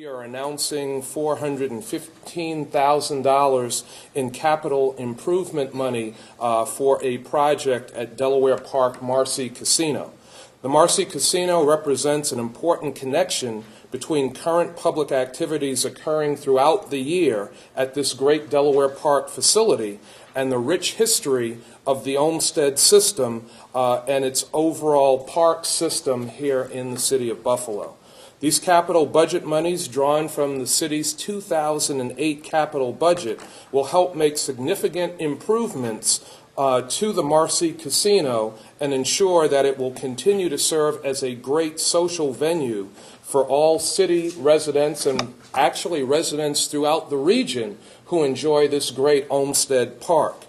we are announcing $415,000 in capital improvement money for a project at Delaware Park Marcy Casino. The Marcy Casino represents an important connection between current public activities occurring throughout the year at this great Delaware Park facility and the rich history of the Olmsted system and its overall park system here in the city of Buffalo. These capital budget monies drawn from the city's 2008 capital budget will help make significant improvements to the Marcy Casino and ensure that it will continue to serve as a great social venue for all city residents and actually residents throughout the region who enjoy this great Olmsted Park.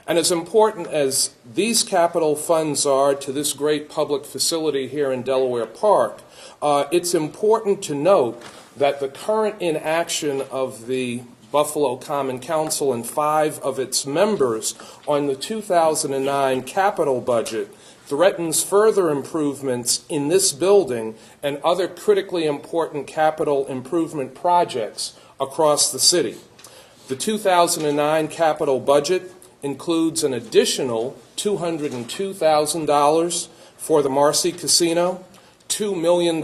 And as important as these capital funds are to this great public facility here in Delaware Park, it's important to note that the current inaction of the Buffalo Common Council and 5 of its members on the 2009 capital budget threatens further improvements in this building and other critically important capital improvement projects across the city. The 2009 capital budget includes an additional $202,000 for the Marcy Casino, $2 million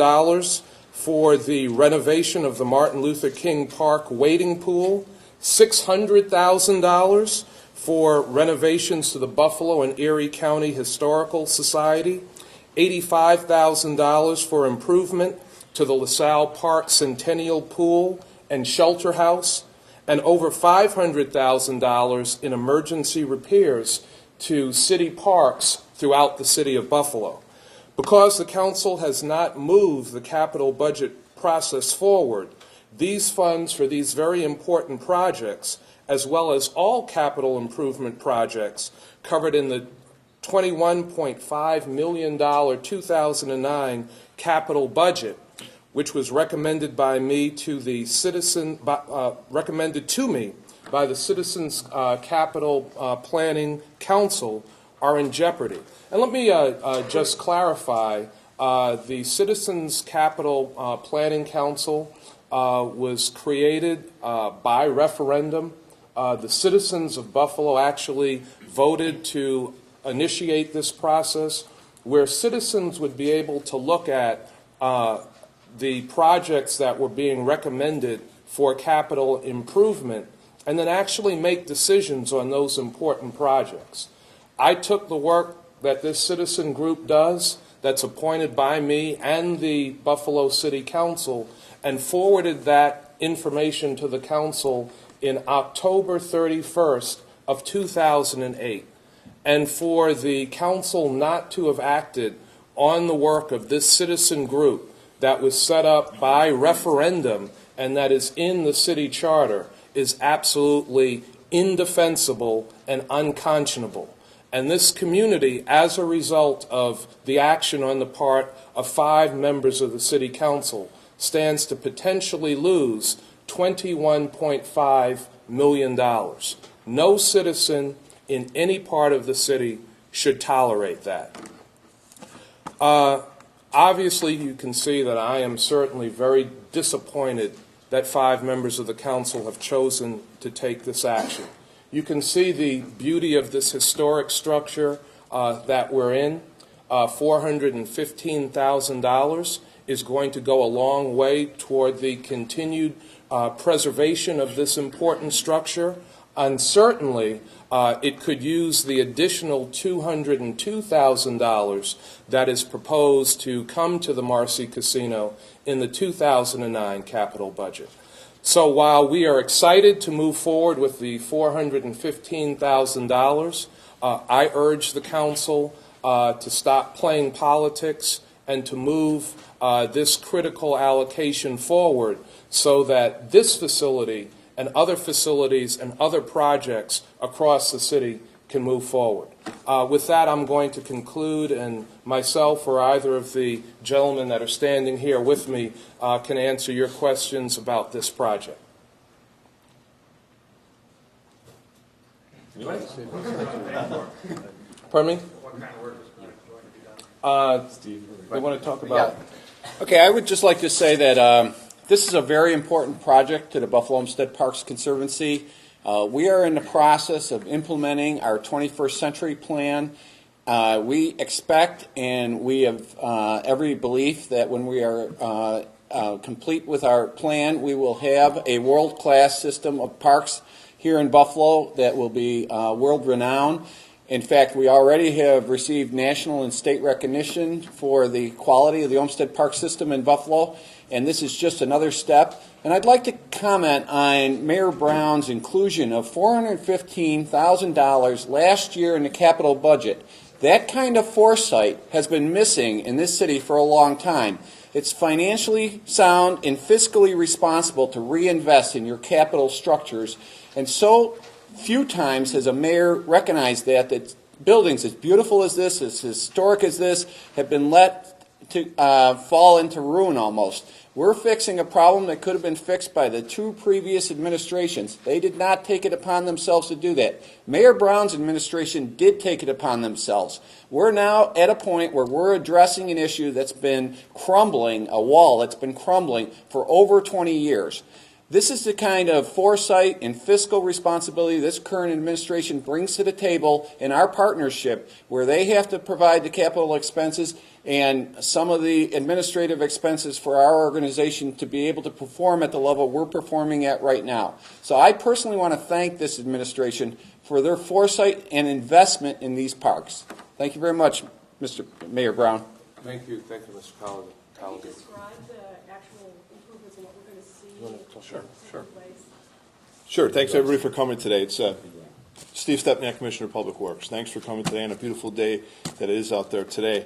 for the renovation of the Martin Luther King Park wading pool, $600,000 for renovations to the Buffalo and Erie County Historical Society, $85,000 for improvement to the LaSalle Park Centennial Pool and Shelter House, and over $500,000 in emergency repairs to city parks throughout the city of Buffalo. Because the council has not moved the capital budget process forward, these funds for these very important projects, as well as all capital improvement projects covered in the $21.5 million 2009 capital budget, which was recommended by me to the recommended to me by the Citizens Capital Planning Council, are in jeopardy. And let me just clarify, the Citizens Capital Planning Council was created by referendum. The citizens of Buffalo actually voted to initiate this process where citizens would be able to look at the projects that were being recommended for capital improvement and then actually make decisions on those important projects. I took the work that this citizen group does, that's appointed by me and the Buffalo City Council, and forwarded that information to the council in October 31st of 2008. And for the council not to have acted on the work of this citizen group that was set up by referendum and that is in the city charter is absolutely indefensible and unconscionable. And this community, as a result of the action on the part of 5 members of the City Council, stands to potentially lose $21.5 million. No citizen in any part of the city should tolerate that. Obviously, you can see that I am certainly very disappointed that 5 members of the council have chosen to take this action. You can see the beauty of this historic structure that we're in. $415,000 is going to go a long way toward the continued preservation of this important structure. And certainly, it could use the additional $202,000 that is proposed to come to the Marcy Casino in the 2009 capital budget. So while we are excited to move forward with the $415,000, I urge the council to stop playing politics and to move this critical allocation forward so that this facility and other facilities and other projects across the city can move forward. With that, I'm going to conclude, and myself or either of the gentlemen that are standing here with me can answer your questions about this project. Pardon me? What kind of work is Steve, they want to talk about? Yeah. Okay, I would just like to say that This is a very important project to the Buffalo Homestead Parks Conservancy. We are in the process of implementing our 21st century plan. We expect and we have every belief that when we are complete with our plan, we will have a world-class system of parks here in Buffalo that will be world-renowned. In fact, we already have received national and state recognition for the quality of the Homestead Park system in Buffalo, and this is just another step. And I'd like to comment on Mayor Brown's inclusion of $415,000 last year in the capital budget. That kind of foresight has been missing in this city for a long time. It's financially sound and fiscally responsible to reinvest in your capital structures, and so few times has a mayor recognized that buildings as beautiful as this, as historic as this, have been let to fall into ruin almost. We're fixing a problem that could have been fixed by the two previous administrations. They did not take it upon themselves to do that. Mayor Brown's administration did take it upon themselves. We're now at a point where we're addressing an issue that's been crumbling, a wall that's been crumbling for over 20 years. This is the kind of foresight and fiscal responsibility this current administration brings to the table in our partnership, where they have to provide the capital expenses and some of the administrative expenses for our organization to be able to perform at the level we're performing at right now. So I personally want to thank this administration for their foresight and investment in these parks. Thank you very much, Mr. Mayor Brown. Thank you, Mr. Collins. Can you describe the actual improvements and what we're going to see? Sure. Thanks everybody for coming today. It's Steve Stepniak, Commissioner of Public Works. Thanks for coming today on a beautiful day that it is out there today.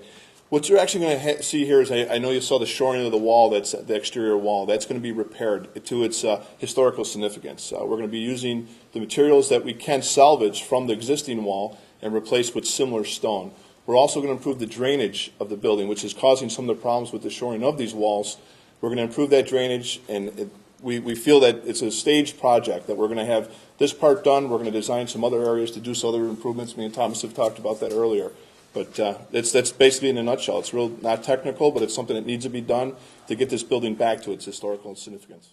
What you're actually going to see here is, I know you saw the shoring of the wall, that's the exterior wall. That's going to be repaired to its historical significance. We're going to be using the materials that we can salvage from the existing wall and replace with similar stone. We're also going to improve the drainage of the building, which is causing some of the problems with the shoring of these walls. We're going to improve that drainage, and we feel that it's a staged project, that we're going to have this part done. We're going to design some other areas to do some other improvements. Me and Thomas have talked about that earlier. But that's basically in a nutshell. It's real not technical, but it's something that needs to be done to get this building back to its historical significance.